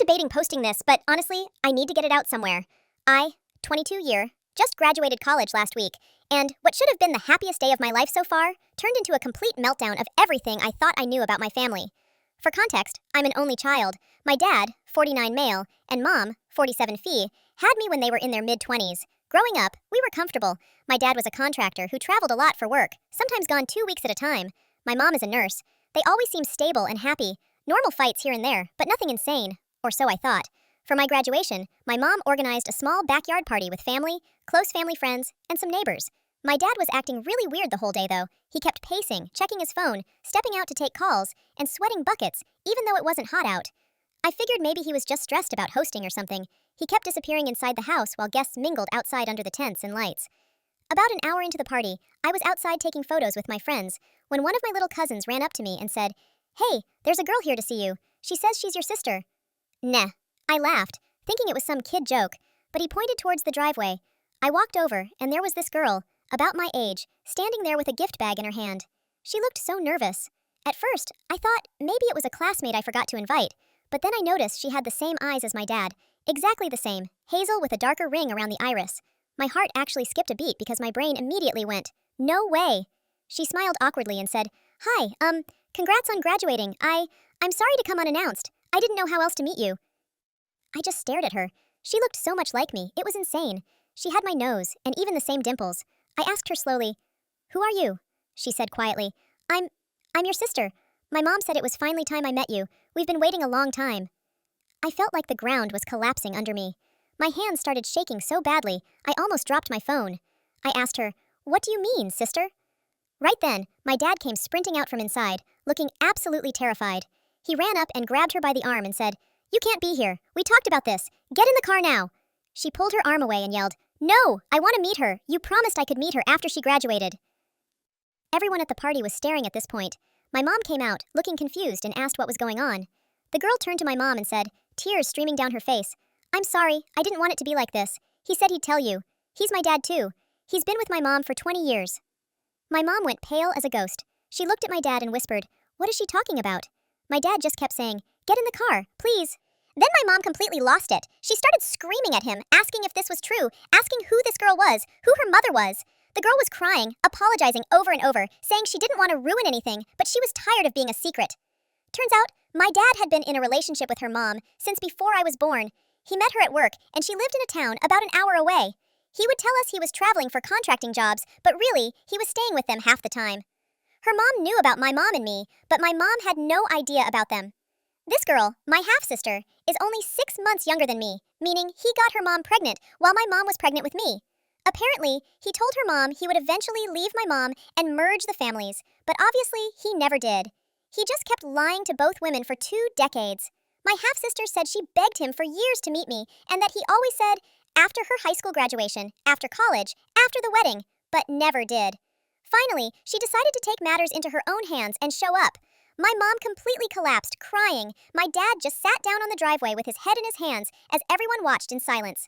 debating posting this, but honestly, I need to get it out somewhere. I, 22 year, just graduated college last week, and what should have been the happiest day of my life so far turned into a complete meltdown of everything I thought I knew about my family. For context, I'm an only child. My dad, 49 male, and mom, 47 fee, had me when they were in their mid-20s. Growing up, we were comfortable. My dad was a contractor who traveled a lot for work, sometimes gone 2 weeks at a time. My mom is a nurse. They always seemed stable and happy. Normal fights here and there, but nothing insane. Or so I thought. For my graduation, my mom organized a small backyard party with family, close family friends, and some neighbors. My dad was acting really weird the whole day though. He kept pacing, checking his phone, stepping out to take calls, and sweating buckets, even though it wasn't hot out. I figured maybe he was just stressed about hosting or something. He kept disappearing inside the house while guests mingled outside under the tents and lights. About an hour into the party, I was outside taking photos with my friends when one of my little cousins ran up to me and said, "Hey, there's a girl here to see you. She says she's your sister." Nah. I laughed, thinking it was some kid joke, but he pointed towards the driveway. I walked over, and there was this girl, about my age, standing there with a gift bag in her hand. She looked so nervous. At first, I thought maybe it was a classmate I forgot to invite, but then I noticed she had the same eyes as my dad, exactly the same, hazel with a darker ring around the iris. My heart actually skipped a beat because my brain immediately went, "No way." She smiled awkwardly and said, "Hi, congrats on graduating. I'm sorry to come unannounced. I didn't know how else to meet you." I just stared at her. She looked so much like me, it was insane. She had my nose, and even the same dimples. I asked her slowly, "Who are you?" She said quietly, I'm your sister. My mom said it was finally time I met you. We've been waiting a long time." I felt like the ground was collapsing under me. My hands started shaking so badly, I almost dropped my phone. I asked her, "What do you mean, sister?" Right then, my dad came sprinting out from inside, looking absolutely terrified. He ran up and grabbed her by the arm and said, "You can't be here. We talked about this. Get in the car now." She pulled her arm away and yelled, "No, I want to meet her. You promised I could meet her after she graduated." Everyone at the party was staring at this point. My mom came out, looking confused, and asked what was going on. The girl turned to my mom and said, tears streaming down her face, "I'm sorry, I didn't want it to be like this. He said he'd tell you. He's my dad too. He's been with my mom for 20 years. My mom went pale as a ghost. She looked at my dad and whispered, "What is she talking about?" My dad just kept saying, "Get in the car, please." Then my mom completely lost it. She started screaming at him, asking if this was true, asking who this girl was, who her mother was. The girl was crying, apologizing over and over, saying she didn't want to ruin anything, but she was tired of being a secret. Turns out, my dad had been in a relationship with her mom since before I was born. He met her at work, and she lived in a town about an hour away. He would tell us he was traveling for contracting jobs, but really, he was staying with them half the time. Her mom knew about my mom and me, but my mom had no idea about them. This girl, my half-sister, is only 6 months younger than me, meaning he got her mom pregnant while my mom was pregnant with me. Apparently, he told her mom he would eventually leave my mom and merge the families, but obviously he never did. He just kept lying to both women for 2 decades. My half-sister said she begged him for years to meet me, and that he always said, after her high school graduation, after college, after the wedding, but never did. Finally, she decided to take matters into her own hands and show up. My mom completely collapsed, crying. My dad just sat down on the driveway with his head in his hands as everyone watched in silence.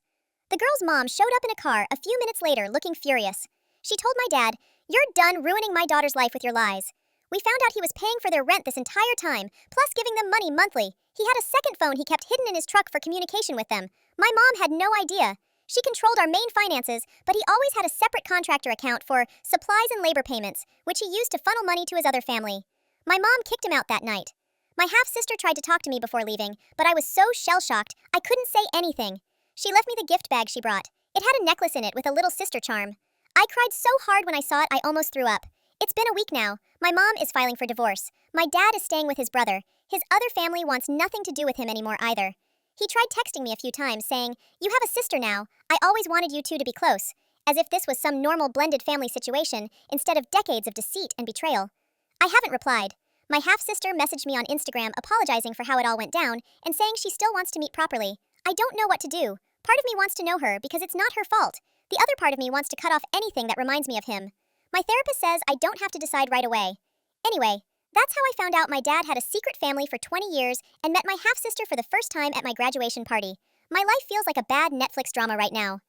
The girl's mom showed up in a car a few minutes later looking furious. She told my dad, "You're done ruining my daughter's life with your lies." We found out he was paying for their rent this entire time, plus giving them money monthly. He had a second phone he kept hidden in his truck for communication with them. My mom had no idea. She controlled our main finances, but he always had a separate contractor account for supplies and labor payments, which he used to funnel money to his other family. My mom kicked him out that night. My half-sister tried to talk to me before leaving, but I was so shell-shocked, I couldn't say anything. She left me the gift bag she brought. It had a necklace in it with a little sister charm. I cried so hard when I saw it I almost threw up. It's been a week now. My mom is filing for divorce. My dad is staying with his brother. His other family wants nothing to do with him anymore either. He tried texting me a few times saying, "You have a sister now. I always wanted you two to be close," as if this was some normal blended family situation instead of decades of deceit and betrayal. I haven't replied. My half-sister messaged me on Instagram apologizing for how it all went down and saying she still wants to meet properly. I don't know what to do. Part of me wants to know her because it's not her fault. The other part of me wants to cut off anything that reminds me of him. My therapist says I don't have to decide right away. Anyway, that's how I found out my dad had a secret family for 20 years and met my half-sister for the first time at my graduation party. My life feels like a bad Netflix drama right now.